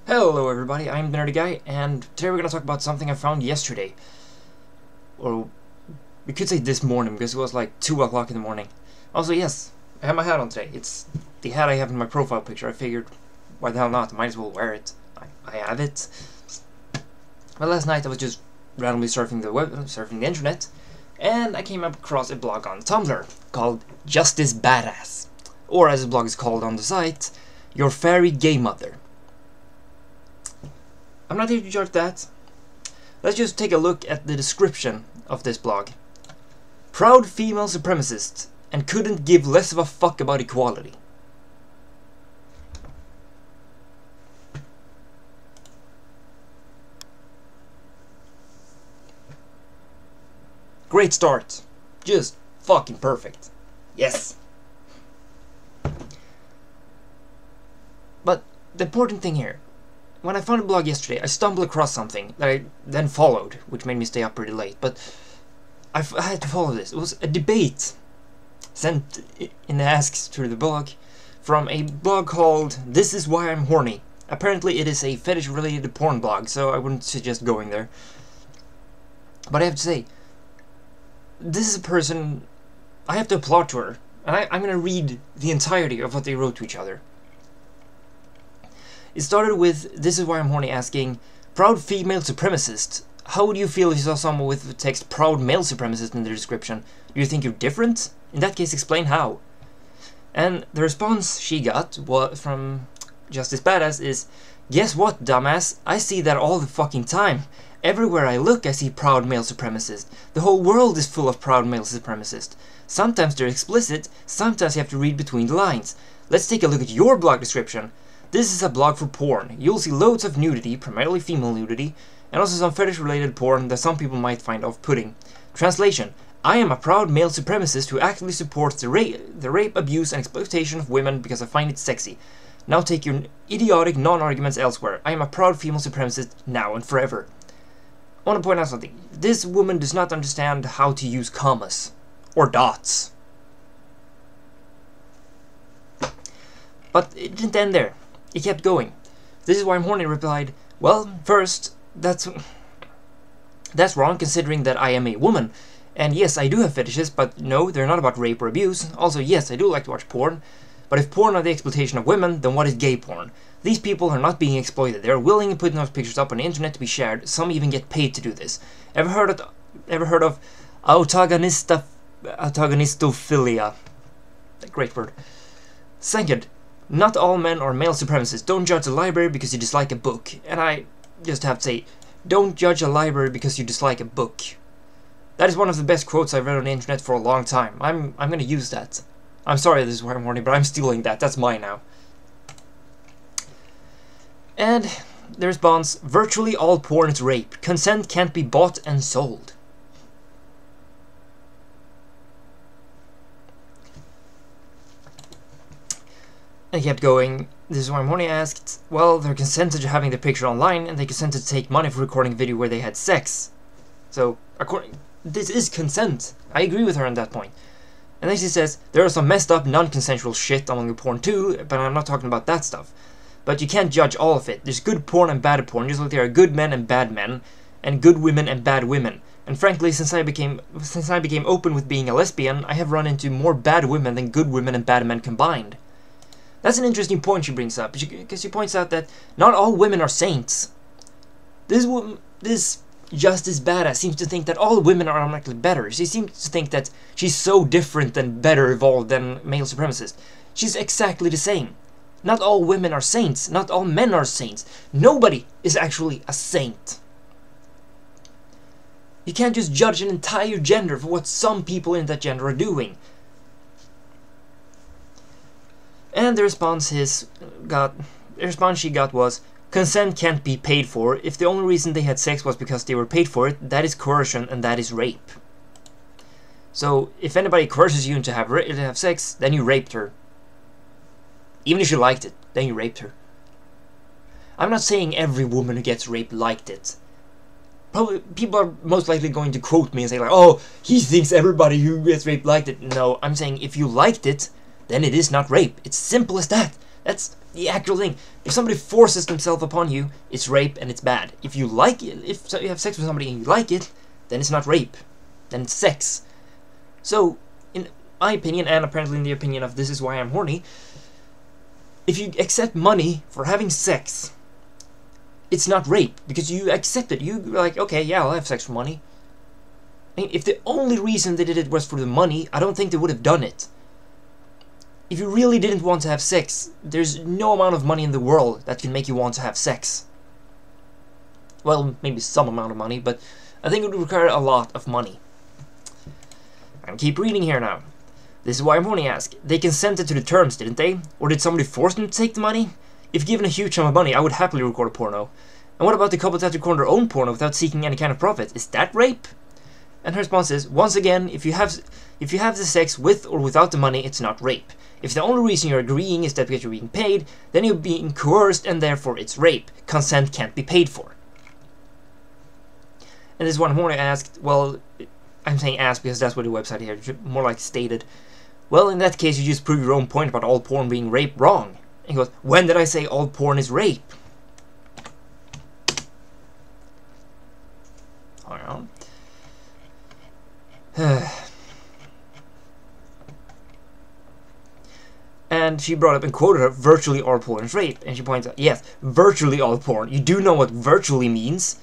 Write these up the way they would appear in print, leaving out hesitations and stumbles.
Hello everybody, I'm the Nerdy Guy, and today we're going to talk about something I found yesterday. Or, we could say this morning, because it was like 2 o'clock in the morning. Also, yes, I have my hat on today. It's the hat I have in my profile picture. I figured, why the hell not, I might as well wear it. I have it. But last night I was just randomly surfing the internet, and I came across a blog on Tumblr called Justice Badass. Or as the blog is called on the site, Your Fairy Gay Mother. I'm not here to judge that. Let's just take a look at the description of this blog. Proud female supremacist and couldn't give less of a fuck about equality. Great start. Just fucking perfect. Yes. But the important thing here, when I found a blog yesterday, I stumbled across something that I then followed, which made me stay up pretty late, but I had to follow this. It was a debate sent in the asks through the blog from a blog called This Is Why I'm Horny. Apparently it is a fetish-related porn blog, so I wouldn't suggest going there. But I have to say, this is a person, I have to applaud to her, and I'm going to read the entirety of what they wrote to each other. It started with, This Is Why I'm Horny asking, Proud female supremacist. How would you feel if you saw someone with the text proud male supremacist in their description? Do you think you're different? In that case, explain how. And the response she got from Justice Badass is, guess what, dumbass? I see that all the fucking time. Everywhere I look, I see proud male supremacist. The whole world is full of proud male supremacist. Sometimes they're explicit, sometimes you have to read between the lines. Let's take a look at your blog description. This is a blog for porn. You'll see loads of nudity, primarily female nudity, and also some fetish-related porn that some people might find off-putting. Translation: I am a proud male supremacist who actively supports the rape, abuse, and exploitation of women because I find it sexy. Now take your idiotic non-arguments elsewhere. I am a proud female supremacist now and forever. I want to point out something. This woman does not understand how to use commas or dots. But it didn't end there. It kept going. This Is Why I'm Horny replied, well, first, that's wrong considering that I am a woman. And yes, I do have fetishes, but no, they're not about rape or abuse. Also, yes, I do like to watch porn. But if porn are the exploitation of women, then what is gay porn? These people are not being exploited. They are willing to put those pictures up on the internet to be shared. Some even get paid to do this. Ever heard of autogonistophilia? Great word. Second, not all men are male supremacists. Don't judge a library because you dislike a book. And I just have to say, don't judge a library because you dislike a book. That is one of the best quotes I've read on the internet for a long time. I'm gonna use that. I'm sorry This Is Why I'm Horny, but I'm stealing that. That's mine now. And the response, virtually all porn is rape. Consent can't be bought and sold. And kept going. This Is Why I'm Horny asked, well, they consented to having the picture online, and they consented to take money for recording a video where they had sex. So, this is consent. I agree with her on that point. And then she says, there are some messed up non-consensual shit among the porn too, but I'm not talking about that stuff. But you can't judge all of it. There's good porn and bad porn, just like there are good men and bad men, and good women and bad women. And frankly, since I became open with being a lesbian, I have run into more bad women than good women and bad men combined. That's an interesting point she brings up, because she points out that not all women are saints. This Justice Badass seems to think that all women are automatically better. She seems to think that she's so different and better evolved than male supremacists. She's exactly the same. Not all women are saints. Not all men are saints. Nobody is actually a saint. You can't just judge an entire gender for what some people in that gender are doing. And the response she got was, consent can't be paid for. If the only reason they had sex was because they were paid for it, that is coercion and that is rape. So, if anybody coerces you into have sex, then you raped her. Even if you liked it, then you raped her. I'm not saying every woman who gets raped liked it. Probably, people are most likely going to quote me and say like, oh, he thinks everybody who gets raped liked it. No, I'm saying if you liked it, then it is not rape. It's simple as that. That's the actual thing. If somebody forces themselves upon you, it's rape and it's bad. If you like it, if you have sex with somebody and you like it, then it's not rape. Then it's sex. So, in my opinion, and apparently in the opinion of This Is Why I'm Horny, if you accept money for having sex, it's not rape, because you accept it. You're like, okay, yeah, I'll have sex for money. I mean, if the only reason they did it was for the money, I don't think they would have done it. If you really didn't want to have sex, there's no amount of money in the world that can make you want to have sex. Well, maybe some amount of money, but I think it would require a lot of money. I'm keep reading here now. This is why I'm horny ask. They consented to the terms, didn't they? Or did somebody force them to take the money? If given a huge sum of money, I would happily record a porno. And what about the couple that record their own porno without seeking any kind of profit? Is that rape? And her response is, once again, if you have the sex with or without the money, it's not rape. If the only reason you're agreeing is that because you're being paid, then you're being coerced and therefore it's rape. Consent can't be paid for. And this one horny asked, well, I'm saying asked because that's what the website here, more like stated. Well, in that case, you just prove your own point about all porn being rape wrong. And he goes, when did I say all porn is rape? Hold on. And she brought up and quoted her, virtually all porn is rape. And she points out, yes, virtually all porn. You do know what virtually means.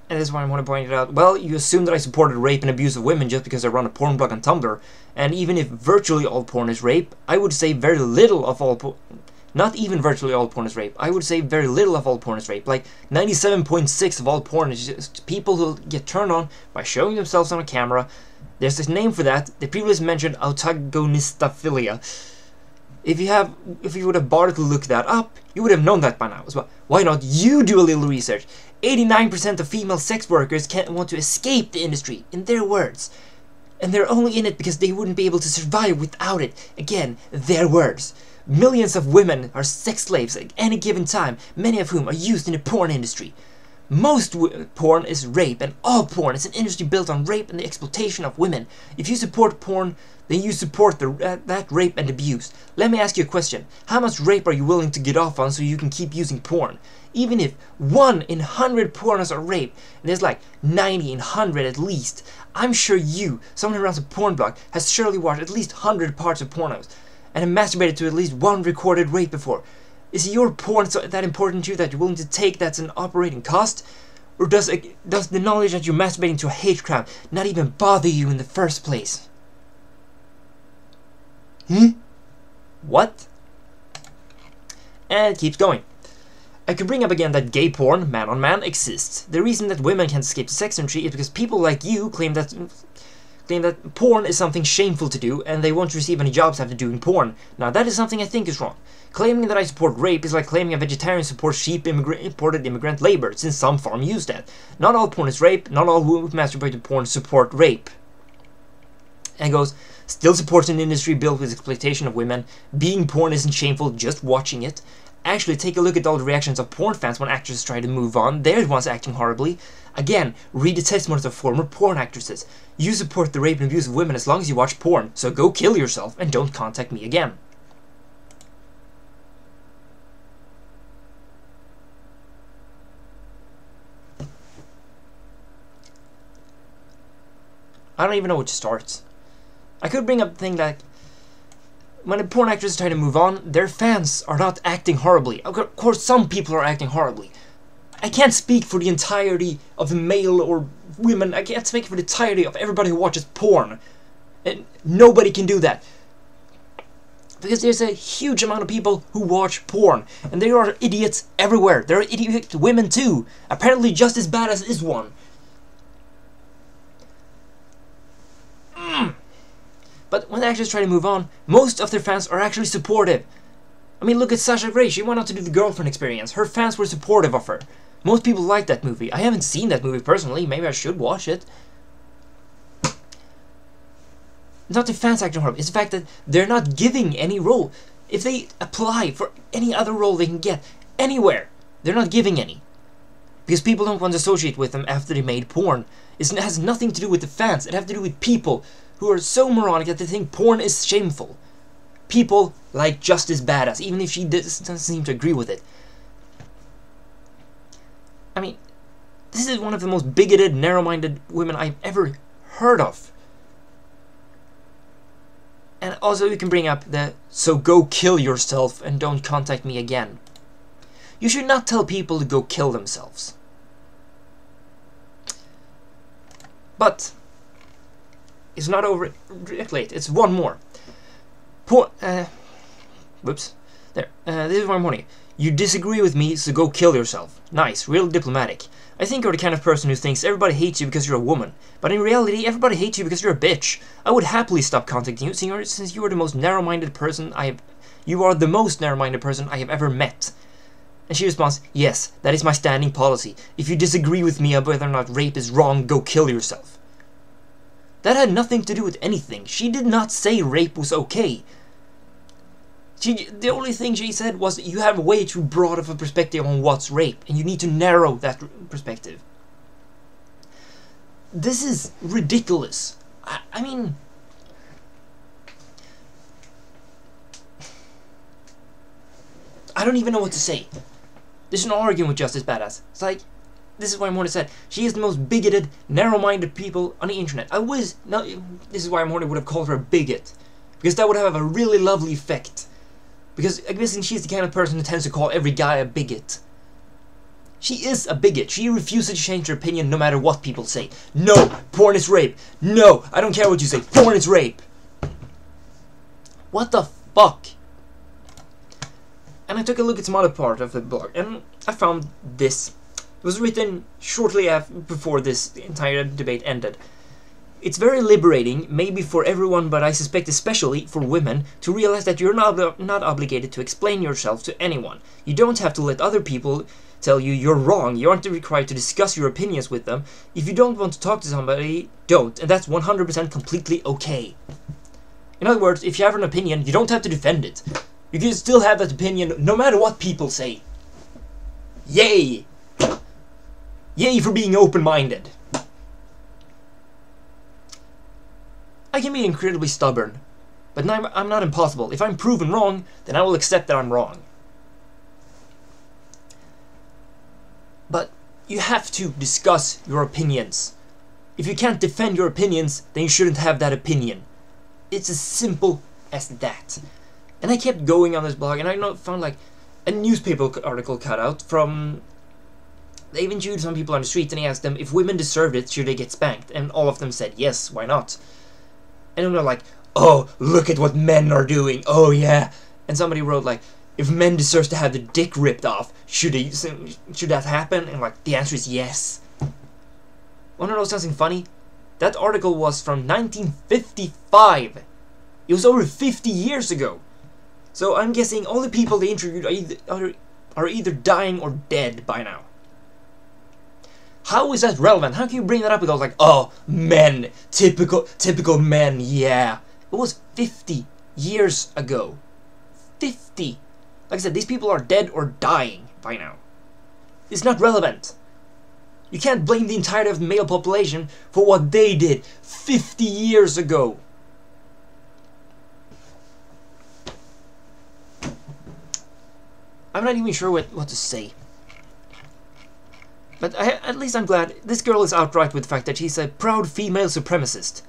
And this is why I want to point it out. Well, you assume that I supported rape and abuse of women just because I run a porn blog on Tumblr. And even if virtually all porn is rape, I would say very little of all porn. Not even virtually all porn is rape. I would say very little of all porn is rape. Like 97.6% of all porn is just people who get turned on by showing themselves on a camera. There's this name for that. They previously mentioned autogonistophilia. If you would have bothered to look that up, you would have known that by now as well. Why not you do a little research? 89% of female sex workers can't want to escape the industry, in their words. And they're only in it because they wouldn't be able to survive without it. Again, their words. Millions of women are sex slaves at any given time, many of whom are used in the porn industry. Most porn is rape, and all porn is an industry built on rape and the exploitation of women. If you support porn, then you support that rape and abuse. Let me ask you a question. How much rape are you willing to get off on so you can keep using porn? Even if 1 in 100 pornos are rape, and there's like 90 in 100 at least, I'm sure you, someone who runs a porn blog, has surely watched at least 100 parts of pornos, and have masturbated to at least 1 recorded rape before. Is your porn that important to you that you're willing to take that's an operating cost? Or does the knowledge that you're masturbating to a hate crime not even bother you in the first place? What? And it keeps going. I could bring up again that gay porn, man on man, exists. The reason that women can't escape the sex industry is because people like you claim that porn is something shameful to do, and they won't receive any jobs after doing porn. Now that is something I think is wrong. Claiming that I support rape is like claiming a vegetarian supports imported immigrant labor, since some farm use that. Not all porn is rape, not all who masturbate to porn support rape. And it goes, still supports an industry built with exploitation of women. Being porn isn't shameful, just watching it. Actually, take a look at all the reactions of porn fans when actresses try to move on. They're the ones acting horribly. Again, read the testimonies of former porn actresses. You support the rape and abuse of women as long as you watch porn, so go kill yourself and don't contact me again. I don't even know where to start. I could bring up a thing like, when a porn actress try to move on, their fans are not acting horribly. Of course, some people are acting horribly. I can't speak for the entirety of the male or women. I can't speak for the entirety of everybody who watches porn. And nobody can do that. Because there's a huge amount of people who watch porn. And there are idiots everywhere. There are idiot women too. Apparently just as bad as this one. But when actors try to move on, most of their fans are actually supportive. I mean, look at Sasha Grey. She went out to do the girlfriend experience. Her fans were supportive of her. Most people like that movie. I haven't seen that movie personally. Maybe I should watch it. Not the fans acting horrible. It's the fact that they're not giving any role. If they apply for any other role they can get anywhere, they're not giving any. Because people don't want to associate with them after they made porn. It has nothing to do with the fans. It has to do with people who are so moronic that they think porn is shameful. people like Justice Badass, even if she doesn't seem to agree with it. I mean, this is one of the most bigoted, narrow-minded women I've ever heard of. And also you can bring up the "so go kill yourself and don't contact me again." You should not tell people to go kill themselves. But it's not over yet late. It's one more. Whoops. There. This is one morning. "You disagree with me, so go kill yourself." Nice, real diplomatic. "I think you're the kind of person who thinks everybody hates you because you're a woman. But in reality, everybody hates you because you're a bitch. I would happily stop contacting you, since you are the most narrow-minded person You are the most narrow-minded person I have ever met." And she responds, "Yes, that is my standing policy. If you disagree with me about whether or not rape is wrong, go kill yourself." That had nothing to do with anything. She did not say rape was okay. The only thing she said was that you have way too broad of a perspective on what's rape, and you need to narrow that perspective. This is ridiculous. I mean... I don't even know what to say. There's an argument with Justice Badass. It's like, this is why Morty said, she is the most bigoted, narrow-minded people on the internet. This is why Morty would have called her a bigot. Because that would have a really lovely effect. Because I'm guessing she's the kind of person who tends to call every guy a bigot. She is a bigot. She refuses to change her opinion no matter what people say. "No, porn is rape. No, I don't care what you say. Porn is rape." What the fuck? And I took a look at some other part of the blog, and I found this. It was written shortly before this entire debate ended. "It's very liberating, maybe for everyone, but I suspect especially for women, to realize that you're not obligated to explain yourself to anyone. You don't have to let other people tell you you're wrong. You aren't required to discuss your opinions with them. If you don't want to talk to somebody, don't, and that's 100% completely okay." In other words, if you have an opinion, you don't have to defend it. You can still have that opinion no matter what people say. Yay! Yay for being open-minded. I can be incredibly stubborn, but I'm not impossible. If I'm proven wrong, then I will accept that I'm wrong. But you have to discuss your opinions. If you can't defend your opinions, then you shouldn't have that opinion. It's as simple as that. And I kept going on this blog, and I found like a newspaper article cut out from... They even interviewed some people on the street, and he asked them if women deserved it, should they get spanked? And all of them said yes, why not? And they're like, "Oh, look at what men are doing. Oh yeah." And somebody wrote like, "If men deserve to have the dick ripped off, should that happen?" And like, the answer is yes. Wanna know something funny? That article was from 1955. It was over 50 years ago. So I'm guessing all the people they interviewed are either dying or dead by now. How is that relevant? How can you bring that up and go like, "Oh, men, typical men, yeah." It was 50 years ago. 50. Like I said, these people are dead or dying by now. It's not relevant. You can't blame the entirety of the male population for what they did 50 years ago. I'm not even sure what to say. But at least I'm glad this girl is outright with the fact that she's a proud female supremacist.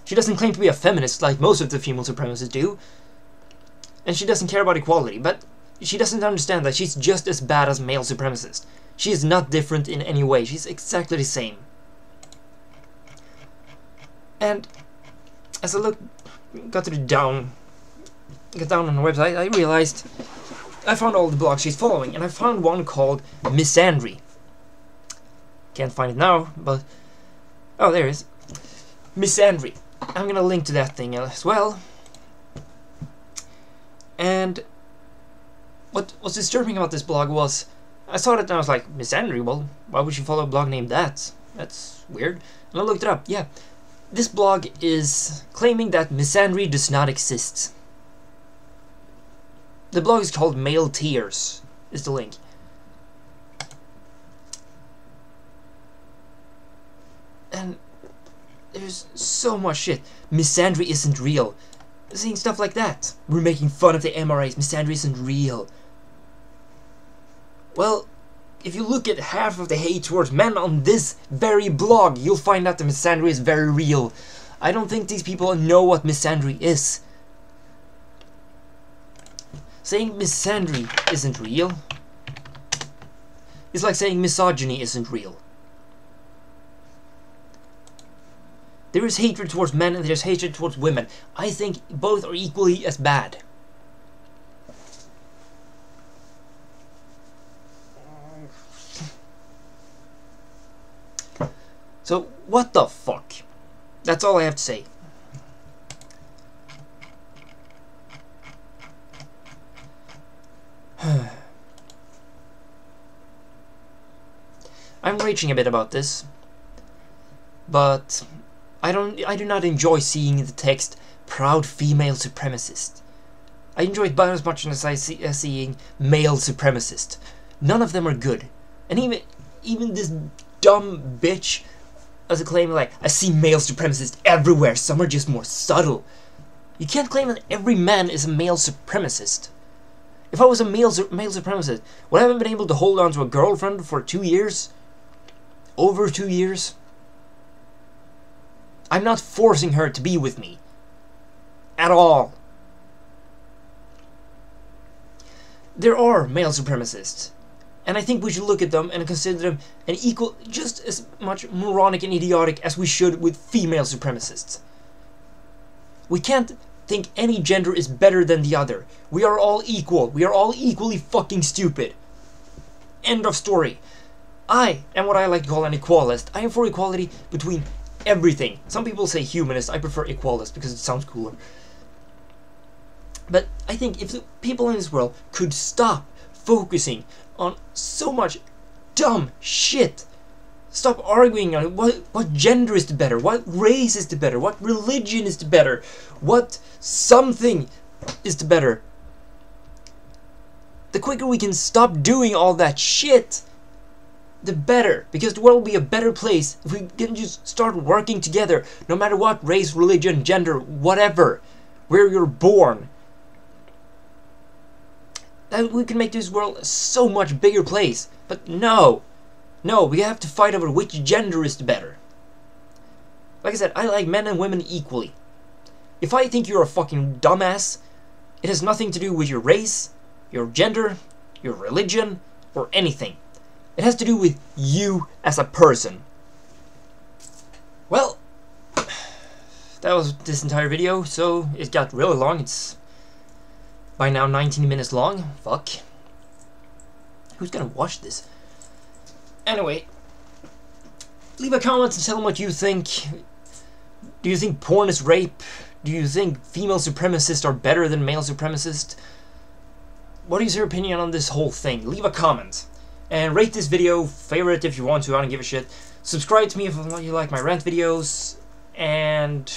She doesn't claim to be a feminist like most of the female supremacists do. And she doesn't care about equality, but she doesn't understand that she's just as bad as male supremacists. She is not different in any way. She's exactly the same. And as I got down on the website, I realized I found all the blogs she's following, and I found one called Misandry. Can't find it now, but oh, there it is. Misandry. I'm gonna link to that thing as well. And what's disturbing about this blog was I saw it and I was like, Misandry, well, why would you follow a blog named that? That's weird. And I looked it up. Yeah, this blog is claiming that misandry does not exist. The blog is called Male Tears, is the link. And there's so much shit. Misandry isn't real. saying stuff like that. We're making fun of the MRAs, misandry isn't real. Well, if you look at half of the hate towards men on this very blog, you'll find out that misandry is very real. I don't think these people know what misandry is. Saying misandry isn't real is like saying misogyny isn't real. There is hatred towards men and there's hatred towards women. I think both are equally as bad. So, what the fuck? That's all I have to say. I'm raging a bit about this, but I do not enjoy seeing the text "proud female supremacist." I enjoy it about as much as I seeing male supremacist. None of them are good, and even this dumb bitch as a claim like, I see male supremacists everywhere. Some are just more subtle. You can't claim that every man is a male supremacist. If I was a male supremacist, would I have been able to hold on to a girlfriend for 2 years? Over 2 years? I'm not forcing her to be with me. At all. There are male supremacists. And I think we should look at them and consider them an equal, just as much moronic and idiotic as we should with female supremacists. We can't think any gender is better than the other. We are all equal. We are all equally fucking stupid. End of story. I am what I like to call an equalist. I am for equality between everything. Some people say humanist. I prefer equalist because it sounds cooler. But I think if the people in this world could stop focusing on so much dumb shit, stop arguing on what gender is the better, what race is the better, what religion is the better, what something is the better. The quicker we can stop doing all that shit, the better. Because the world will be a better place if we can just start working together, no matter what race, religion, gender, whatever, where you're born. That we can make this world a so much bigger place. But no, we have to fight over which gender is the better. Like I said, I like men and women equally. If I think you're a fucking dumbass, it has nothing to do with your race, your gender, your religion, or anything. It has to do with you as a person. Well, that was this entire video, so it got really long. It's by now 19 minutes long. Fuck. Who's gonna watch this? Anyway, leave a comment and tell me what you think. Do you think porn is rape? Do you think female supremacists are better than male supremacists? What is your opinion on this whole thing? Leave a comment. And rate this video, favorite if you want to, I don't give a shit. Subscribe to me if you like my rant videos. And,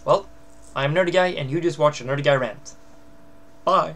well, I'm Nerdy Guy, and you just watched a Nerdy Guy rant. Bye.